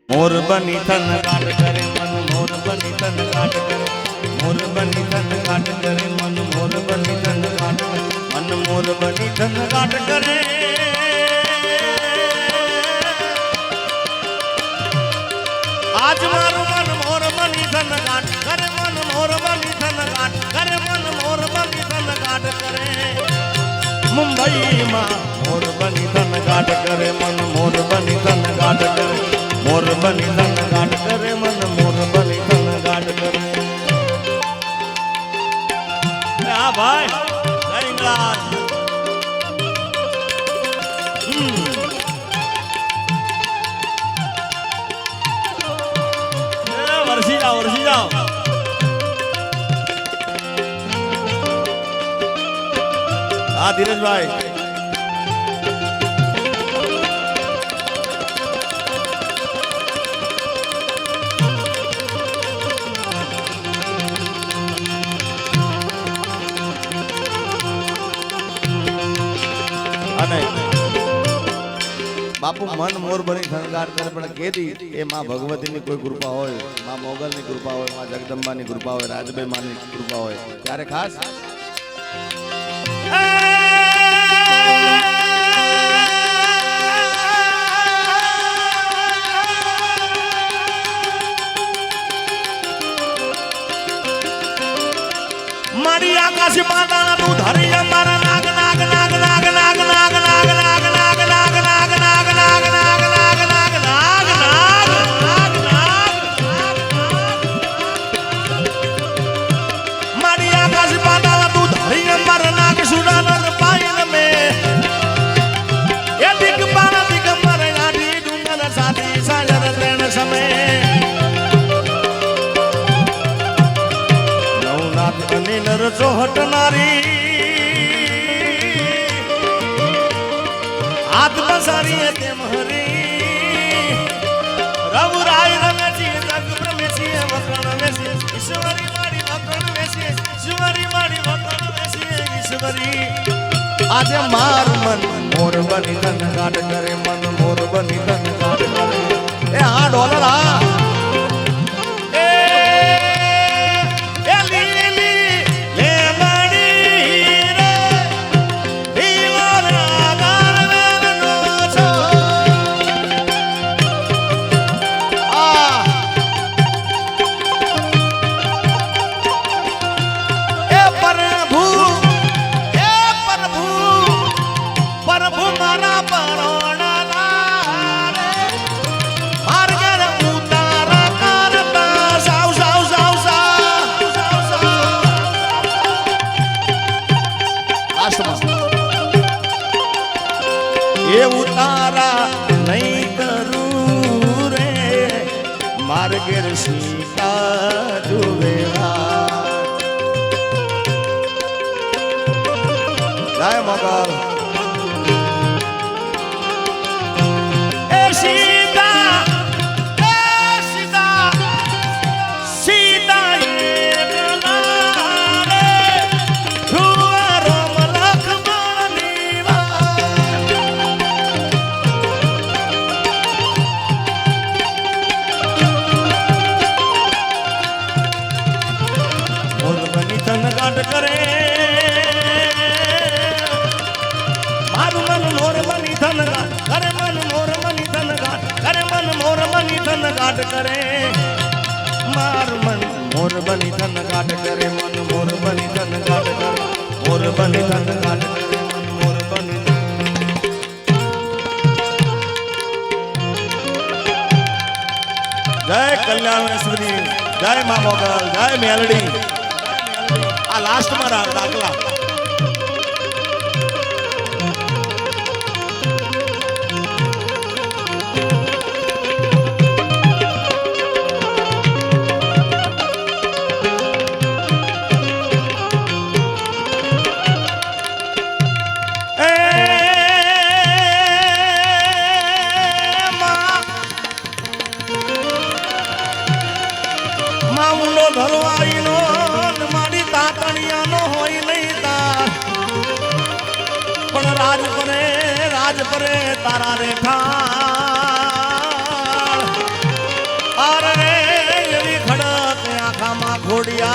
मोर बनी थन गाट करे मन मोर बनी थन गाट करे मोर बनी थन गाट करे मन मोर बनी थन गाट करे मन मोर बनी थन गाट करे आज मारू मन मोर बनी थन गाट करे मन मोर बनी थन गाट करे मन मोर बनी थन गाट करे मुंबई मां मोर बनी थन गाट करे मन मोर बनी थन गाट करे मोर बनी थन गाट करे मन मोर बनी थन गाट करे आ भाई जय इंग्लैंड वर्षी जाओ हाँ धीरज भाई बापू मन मोर बनी थनगाट करे पण केदी ए मां भगवती ની કોઈ કૃપા હોય मां મોગલ ની કૃપા હોય मां જગદંબા ની કૃપા હોય રાજભાઈ માं ની કૃપા હોય ત્યારે ખાસ મારી આકાશ માતા તું ધરી અમારા નાગ નાગ નાગ નાગ નાગ નાગ નાગ નાગ નાગ નાગ નાગ નાગ નાગ નાગ નાગ નાગ નાગ નાગ નાગ મારી આકાશ માતા તું ધરી અમારા નાગ સુડાનર પાયન મે એ દિગંબર દિગંબર ગાડી ડુંગર સાથી સાગર ત્રણ સમય નવનાથ અને નર ચોહટનારી हाथ बसारी है ते महरी रघुराय रमेशी जग प्रमेशी वकर्ण वेशी ईश्वरी मारी वकर्ण वेशी ईश्वरी मारी वकर्ण वेशी ईश्वरी आज मार मन मोर बनी थन गाट करे मन मोर बनी थन गाट करे ए हां डोलरा ये उतारा नहीं करूं रे मार्गेर सीता जुवेला जय मोगल करे मारू मन मोर बनी थन गाट करे मन मोर बनी थन गाट करे मन मोर बनी थन गाट करे मारू मन मोर बनी थन गाट करे मन मोर बनी थन गाट करे मोर बनी थन गाट करे मन मोर बनी जय कल्याणेश्वरी जय मां मोगल जय मेलडी आ लास्ट में दाखला मां उनो धरवाई नो मारी तातणिया नो होई नहीं ता लाज परे तारा रे ठाण अरे एवी खड़क आखा मां खोड़िया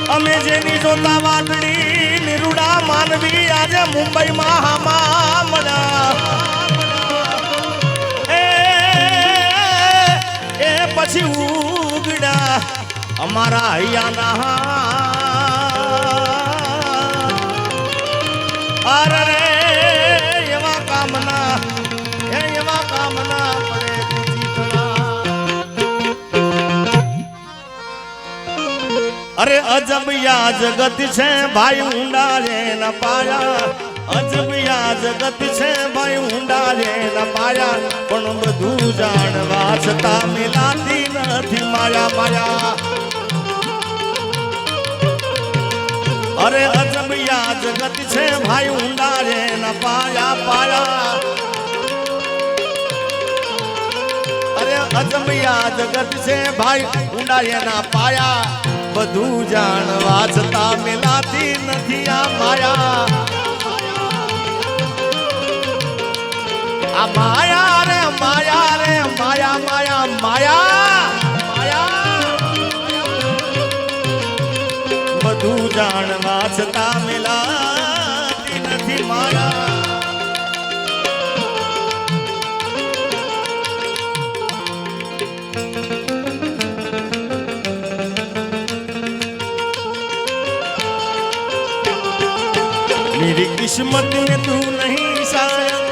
અમે જેની જોતા વાદળી નિરુડા માનવી આજે મુંબઈમાં હામા મળ્યા એ પછી ઉગડા અમારા હૈયાના અરે રે એવા કામના પડે अरे अजब या जगत छे भाई ऊंडा रे न पाया अजब या जगत छे भाई ऊंडा रे न पाया पण બધું જાણવા છતાં મિલાતી નથી માયા માયા अरे अजब या जगत छे भाई ऊंडा रे न पाया पाया अरे अजब या जगत छे भाई ऊंडा रे न पाया બધું જાણવા છતાં મિલાતી નથી આ માયા આ માયા રે માયા રે માયા માયા માયા માયા બધું જાણવા છતાં મિલાતી નથી માયા मेरी किस्मत में तू नहीं शायद